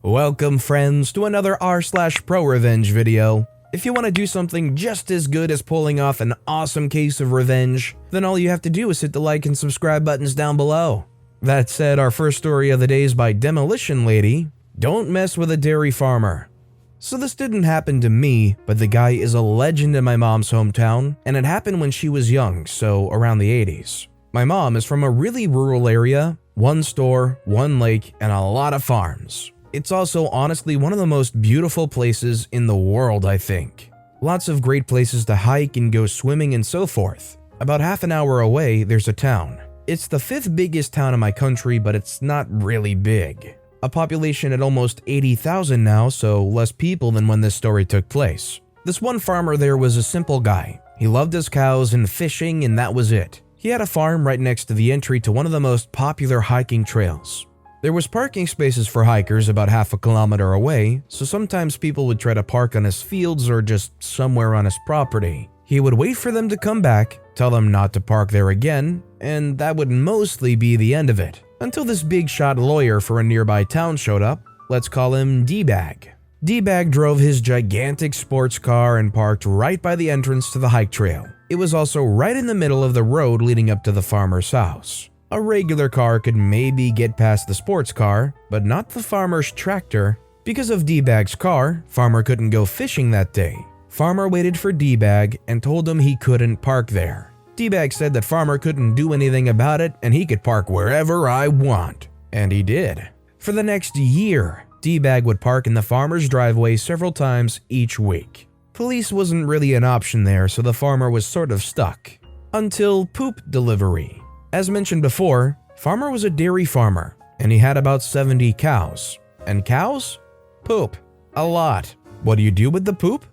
Welcome friends to another r/prorevenge video. If you want to do something just as good as pulling off an awesome case of revenge, then all you have to do is hit the like and subscribe buttons down below. That said, our first story of the day is by Demolition Lady. Don't mess with a dairy farmer. So this didn't happen to me, but the guy is a legend in my mom's hometown, and it happened when she was young, so around the 80s. My mom is from a really rural area, one store, one lake, and a lot of farms. It's also honestly one of the most beautiful places in the world, I think. Lots of great places to hike and go swimming and so forth. About half an hour away, there's a town. It's the 5th biggest town in my country, but it's not really big. A population at almost 80,000 now, so less people than when this story took place. This one farmer there was a simple guy. He loved his cows and fishing, and that was it. He had a farm right next to the entry to one of the most popular hiking trails. There was parking spaces for hikers about half a kilometer away, so sometimes people would try to park on his fields or just somewhere on his property. He would wait for them to come back, tell them not to park there again, and that would mostly be the end of it. Until this big shot lawyer for a nearby town showed up. Let's call him D-Bag. D-Bag drove his gigantic sports car and parked right by the entrance to the hike trail. It was also right in the middle of the road leading up to the farmer's house. A regular car could maybe get past the sports car, but not the farmer's tractor. Because of D-Bag's car, farmer couldn't go fishing that day. Farmer waited for D-Bag and told him he couldn't park there. D-Bag said that farmer couldn't do anything about it and he could park wherever I want. And he did. For the next year, D-Bag would park in the farmer's driveway several times each week. Police wasn't really an option there, so the farmer was sort of stuck. Until poop delivery. As mentioned before, farmer was a dairy farmer, and he had about 70 cows. And cows? Poop. A lot. What do you do with the poop?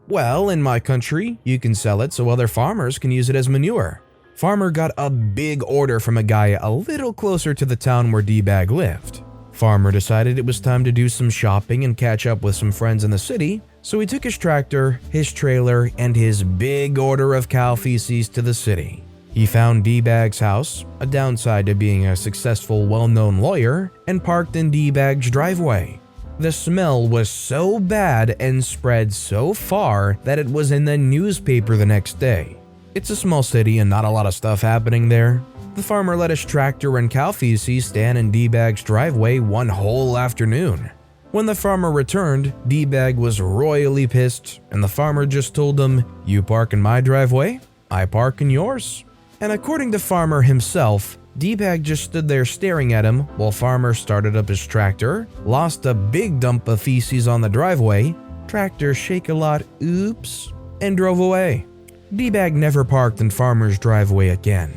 Well, in my country, you can sell it so other farmers can use it as manure. Farmer got a big order from a guy a little closer to the town where D-Bag lived. Farmer decided it was time to do some shopping and catch up with some friends in the city, so he took his tractor, his trailer, and his big order of cow feces to the city. He found D-Bag's house, a downside to being a successful, well-known lawyer, and parked in D-Bag's driveway. The smell was so bad and spread so far that it was in the newspaper the next day. It's a small city and not a lot of stuff happening there. The farmer let his tractor and cow feces stand in D-Bag's driveway one whole afternoon. When the farmer returned, D-Bag was royally pissed, and the farmer just told him, "You park in my driveway, I park in yours." And according to farmer himself, D-Bag just stood there staring at him while farmer started up his tractor, lost a big dump of feces on the driveway, tractor shake a lot, oops, and drove away. D-Bag never parked in farmer's driveway again.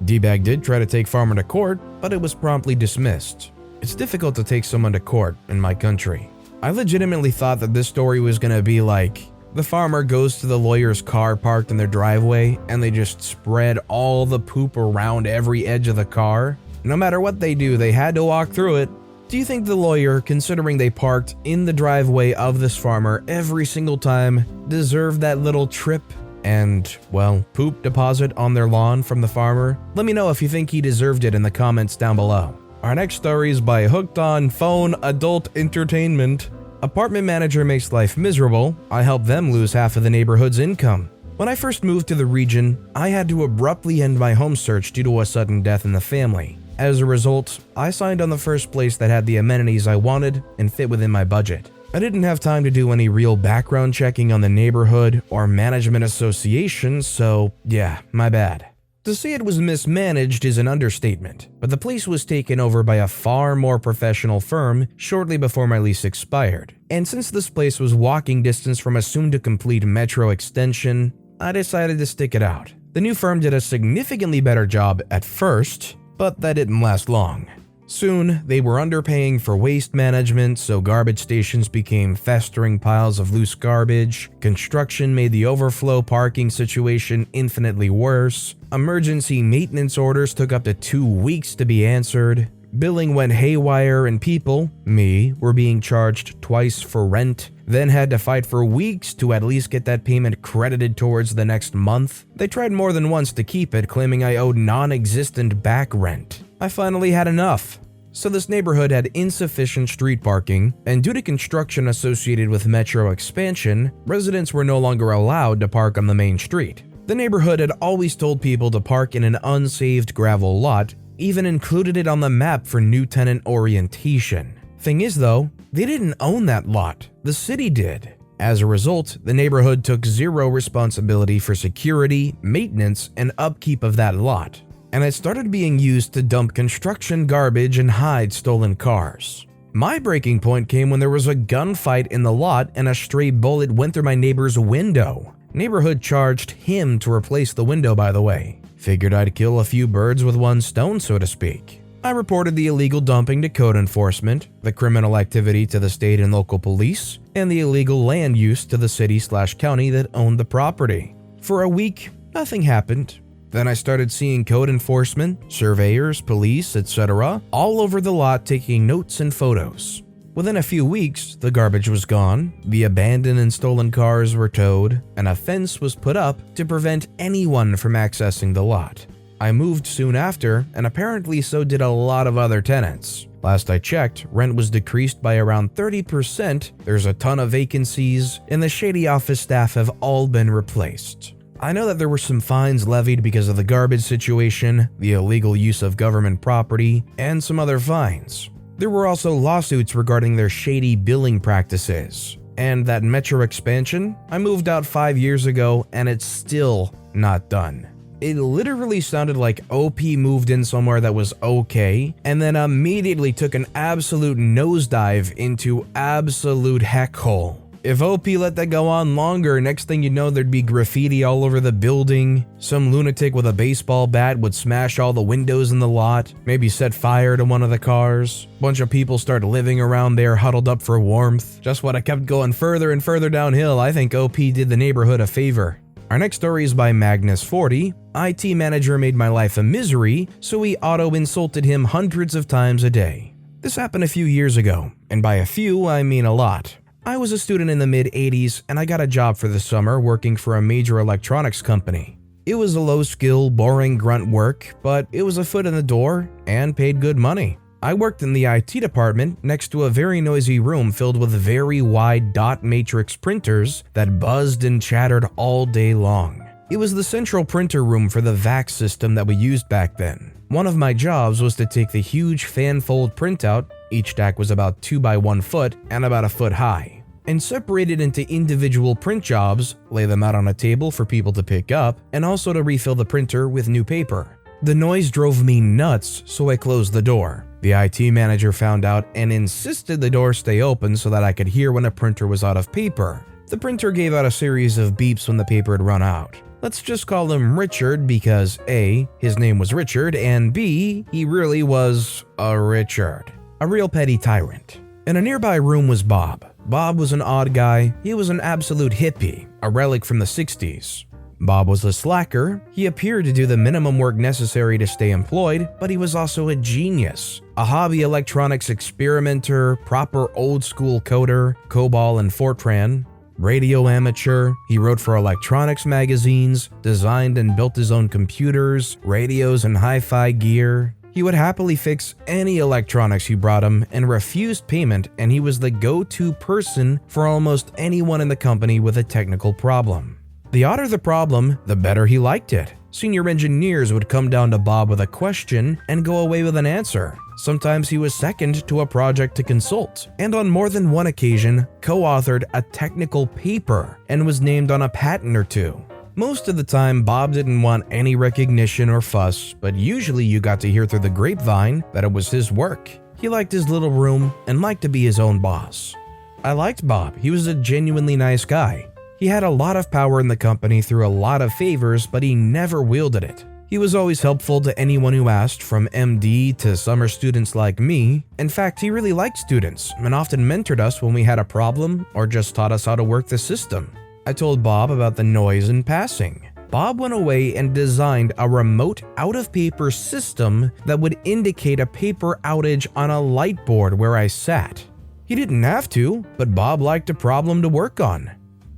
D-Bag did try to take farmer to court, but it was promptly dismissed. It's difficult to take someone to court in my country. I legitimately thought that this story was gonna be like, the farmer goes to the lawyer's car parked in their driveway and they just spread all the poop around every edge of the car. No matter what they do, they had to walk through it. Do you think the lawyer, considering they parked in the driveway of this farmer every single time, deserved that little trip and, well, poop deposit on their lawn from the farmer? Let me know if you think he deserved it in the comments down below. Our next story is by Hooked on Phone Adult Entertainment. Apartment manager makes life miserable. I help them lose half of the neighborhood's income. When I first moved to the region, I had to abruptly end my home search due to a sudden death in the family. As a result, I signed on the first place that had the amenities I wanted and fit within my budget. I didn't have time to do any real background checking on the neighborhood or management association, so yeah, my bad. To say it was mismanaged is an understatement, but the place was taken over by a far more professional firm shortly before my lease expired. And since this place was walking distance from a soon-to-complete metro extension, I decided to stick it out. The new firm did a significantly better job at first, but that didn't last long. Soon, they were underpaying for waste management, so garbage stations became festering piles of loose garbage. Construction made the overflow parking situation infinitely worse. Emergency maintenance orders took up to 2 weeks to be answered. Billing went haywire and people, me, were being charged twice for rent, then had to fight for weeks to at least get that payment credited towards the next month. They tried more than once to keep it, claiming I owed non-existent back rent. I finally had enough. So this neighborhood had insufficient street parking, and due to construction associated with metro expansion, residents were no longer allowed to park on the main street. The neighborhood had always told people to park in an unsaved gravel lot, even included it on the map for new tenant orientation. Thing is though, they didn't own that lot, the city did. As a result, the neighborhood took zero responsibility for security, maintenance, and upkeep of that lot, and it started being used to dump construction garbage and hide stolen cars. My breaking point came when there was a gunfight in the lot and a stray bullet went through my neighbor's window. Neighborhood charged him to replace the window, by the way. Figured I'd kill a few birds with one stone, so to speak. I reported the illegal dumping to code enforcement, the criminal activity to the state and local police, and the illegal land use to the city/county that owned the property. For a week, nothing happened. Then I started seeing code enforcement, surveyors, police, etc. all over the lot taking notes and photos. Within a few weeks, the garbage was gone, the abandoned and stolen cars were towed, and a fence was put up to prevent anyone from accessing the lot. I moved soon after, and apparently so did a lot of other tenants. Last I checked, rent was decreased by around 30%, there's a ton of vacancies, and the shady office staff have all been replaced. I know that there were some fines levied because of the garbage situation, the illegal use of government property, and some other fines. There were also lawsuits regarding their shady billing practices. And that metro expansion, I moved out 5 years ago and it's still not done. It literally sounded like OP moved in somewhere that was okay, and then immediately took an absolute nosedive into absolute heckhole. If OP let that go on longer, next thing you know there'd be graffiti all over the building, some lunatic with a baseball bat would smash all the windows in the lot, maybe set fire to one of the cars, bunch of people start living around there huddled up for warmth. Just when I kept going further and further downhill, I think OP did the neighborhood a favor. Our next story is by Magnus40. IT manager made my life a misery, so he auto-insulted him hundreds of times a day. This happened a few years ago, and by a few, I mean a lot. I was a student in the mid-80s, and I got a job for the summer working for a major electronics company. It was a low-skill, boring grunt work, but it was a foot in the door and paid good money. I worked in the IT department next to a very noisy room filled with very wide dot matrix printers that buzzed and chattered all day long. It was the central printer room for the VAX system that we used back then. One of my jobs was to take the huge fan-fold printout, each stack was about 2 by 1 foot and about a foot high, and separate it into individual print jobs, lay them out on a table for people to pick up, and also to refill the printer with new paper. The noise drove me nuts, so I closed the door. The IT manager found out and insisted the door stay open so that I could hear when a printer was out of paper. The printer gave out a series of beeps when the paper had run out. Let's just call him Richard because A, his name was Richard, and B, he really was a Richard. A real petty tyrant. In a nearby room was Bob. Bob was an odd guy. He was an absolute hippie, a relic from the 60s. Bob was a slacker. He appeared to do the minimum work necessary to stay employed, but he was also a genius. A hobby electronics experimenter, proper old school coder, COBOL and Fortran, radio amateur. He wrote for electronics magazines, designed and built his own computers, radios and hi-fi gear. He would happily fix any electronics you brought him and refused payment, and he was the go-to person for almost anyone in the company with a technical problem. The odder the problem, the better he liked it. Senior engineers would come down to Bob with a question and go away with an answer. Sometimes he was second to a project to consult, and on more than one occasion, co-authored a technical paper and was named on a patent or two. Most of the time, Bob didn't want any recognition or fuss, but usually you got to hear through the grapevine that it was his work. He liked his little room and liked to be his own boss. I liked Bob. He was a genuinely nice guy. He had a lot of power in the company through a lot of favors, but he never wielded it. He was always helpful to anyone who asked, from MD to summer students like me. In fact, he really liked students and often mentored us when we had a problem or just taught us how to work the system. I told Bob about the noise in passing. Bob went away and designed a remote out-of-paper system that would indicate a paper outage on a light board where I sat. He didn't have to, but Bob liked a problem to work on.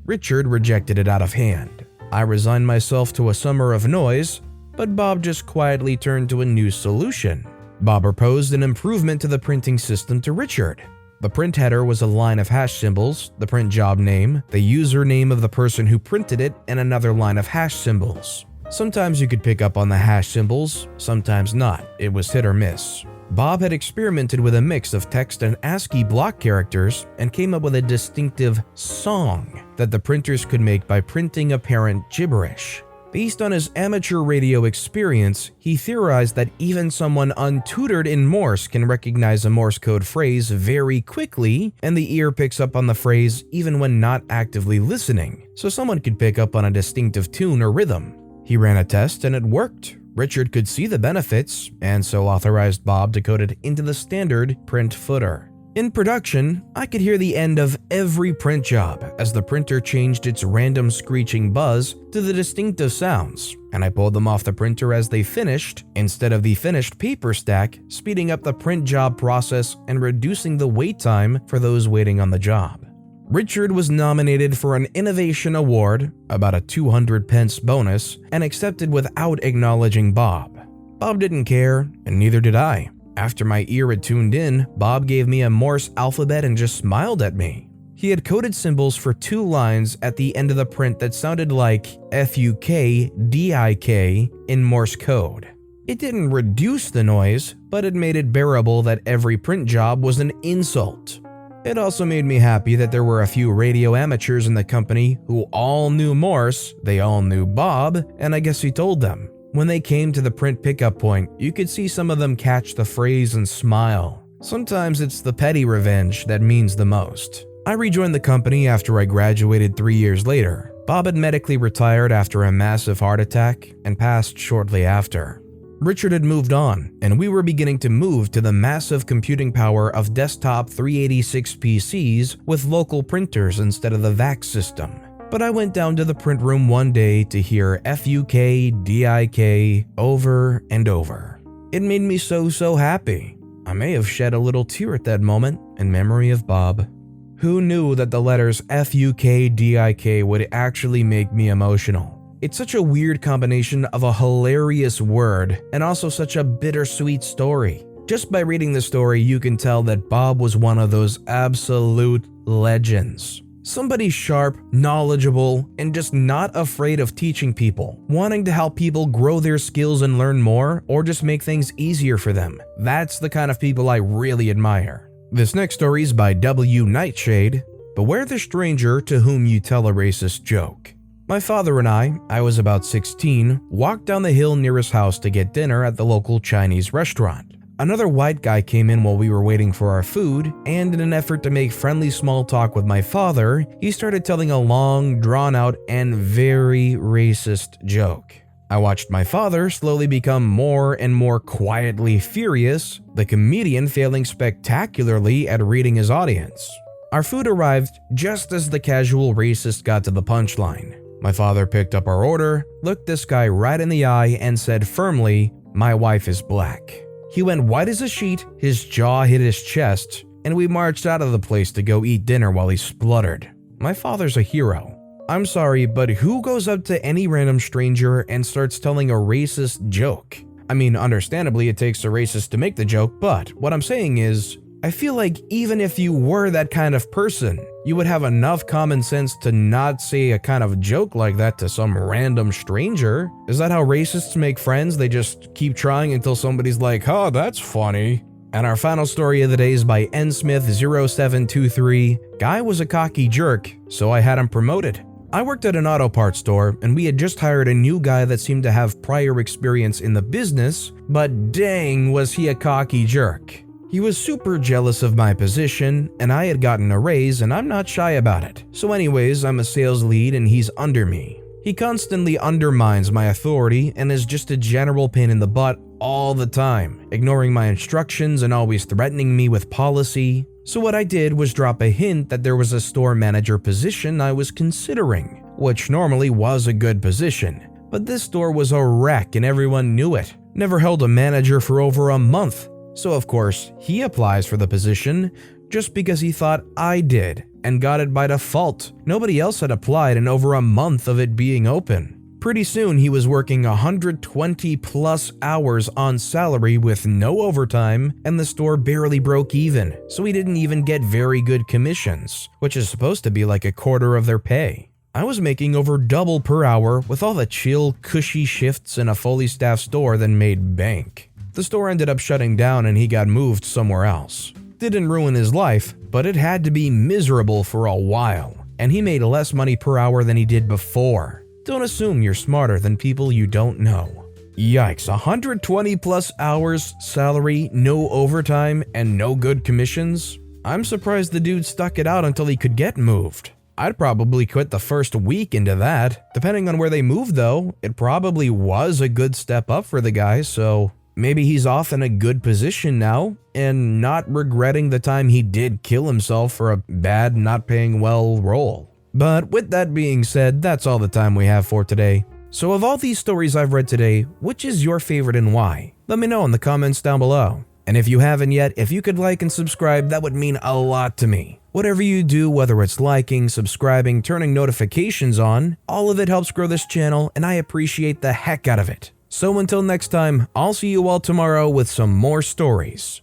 Richard rejected it out of hand. I resigned myself to a summer of noise, but Bob just quietly turned to a new solution. Bob proposed an improvement to the printing system to Richard. The print header was a line of hash symbols, the print job name, the username of the person who printed it, and another line of hash symbols. Sometimes you could pick up on the hash symbols, sometimes not. It was hit or miss. Bob had experimented with a mix of text and ASCII block characters and came up with a distinctive song that the printers could make by printing apparent gibberish. Based on his amateur radio experience, he theorized that even someone untutored in Morse can recognize a Morse code phrase very quickly, and the ear picks up on the phrase even when not actively listening, so someone could pick up on a distinctive tune or rhythm. He ran a test and it worked. Richard could see the benefits, and so authorized Bob to code it into the standard print footer. In production, I could hear the end of every print job as the printer changed its random screeching buzz to the distinctive sounds, and I pulled them off the printer as they finished, instead of the finished paper stack, speeding up the print job process and reducing the wait time for those waiting on the job. Richard was nominated for an Innovation Award, about a 200 pence bonus, and accepted without acknowledging Bob. Bob didn't care, and neither did I. After my ear had tuned in, Bob gave me a Morse alphabet and just smiled at me. He had coded symbols for 2 lines at the end of the print that sounded like FUK-DIK in Morse code. It didn't reduce the noise, but it made it bearable that every print job was an insult. It also made me happy that there were a few radio amateurs in the company who all knew Morse, they all knew Bob, and I guess he told them. When they came to the print pickup point, you could see some of them catch the phrase and smile. Sometimes it's the petty revenge that means the most. I rejoined the company after I graduated 3 years later. Bob had medically retired after a massive heart attack and passed shortly after. Richard had moved on, and we were beginning to move to the massive computing power of desktop 386 PCs with local printers instead of the VAX system. But I went down to the print room one day to hear FUK-DIK over and over. It made me so happy. I may have shed a little tear at that moment in memory of Bob. Who knew that the letters FUK-DIK would actually make me emotional? It's such a weird combination of a hilarious word and also such a bittersweet story. Just by reading the story, you can tell that Bob was one of those absolute legends. Somebody sharp, knowledgeable, and just not afraid of teaching people, wanting to help people grow their skills and learn more, or just make things easier for them. That's the kind of people I really admire. This next story is by W. Nightshade. Beware the stranger to whom you tell a racist joke. My father and I was about 16, walked down the hill near his house to get dinner at the local Chinese restaurant. Another white guy came in while we were waiting for our food, and in an effort to make friendly small talk with my father, he started telling a long, drawn-out, and very racist joke. I watched my father slowly become more and more quietly furious, the comedian failing spectacularly at reading his audience. Our food arrived just as the casual racist got to the punchline. My father picked up our order, looked this guy right in the eye, and said firmly, "My wife is black." He went white as a sheet, his jaw hit his chest, and we marched out of the place to go eat dinner while he spluttered. My father's a hero. I'm sorry, but who goes up to any random stranger and starts telling a racist joke? I mean, understandably, it takes a racist to make the joke, but what I'm saying is, I feel like even if you were that kind of person, you would have enough common sense to not say a kind of joke like that to some random stranger. Is that how racists make friends? They just keep trying until somebody's like, "Oh, that's funny." And our final story of the day is by nsmith0723. Guy was a cocky jerk, so I had him promoted. I worked at an auto parts store, and we had just hired a new guy that seemed to have prior experience in the business, but dang was he a cocky jerk. He was super jealous of my position, and I had gotten a raise, and I'm not shy about it. So anyways, I'm a sales lead and he's under me. He constantly undermines my authority and is just a general pain in the butt all the time, ignoring my instructions and always threatening me with policy. So what I did was drop a hint that there was a store manager position I was considering, which normally was a good position. But this store was a wreck and everyone knew it. Never held a manager for over a month. So of course, he applies for the position just because he thought I did and got it by default. Nobody else had applied in over a month of it being open. Pretty soon he was working 120 plus hours on salary with no overtime, and the store barely broke even, so he didn't even get very good commissions, which is supposed to be like a quarter of their pay. I was making over double per hour with all the chill, cushy shifts in a fully staffed store that made bank. The store ended up shutting down and he got moved somewhere else. Didn't ruin his life, but it had to be miserable for a while, and he made less money per hour than he did before. Don't assume you're smarter than people you don't know. Yikes, 120 plus hours, salary, no overtime, and no good commissions? I'm surprised the dude stuck it out until he could get moved. I'd probably quit the first week into that. Depending on where they moved though, it probably was a good step up for the guy, so maybe he's off in a good position now and not regretting the time he did kill himself for a bad, not paying well role. But with that being said, that's all the time we have for today. So of all these stories I've read today, which is your favorite and why? Let me know in the comments down below. And if you haven't yet, if you could like and subscribe, that would mean a lot to me. Whatever you do, whether it's liking, subscribing, turning notifications on, all of it helps grow this channel and I appreciate the heck out of it. So until next time, I'll see you all tomorrow with some more stories.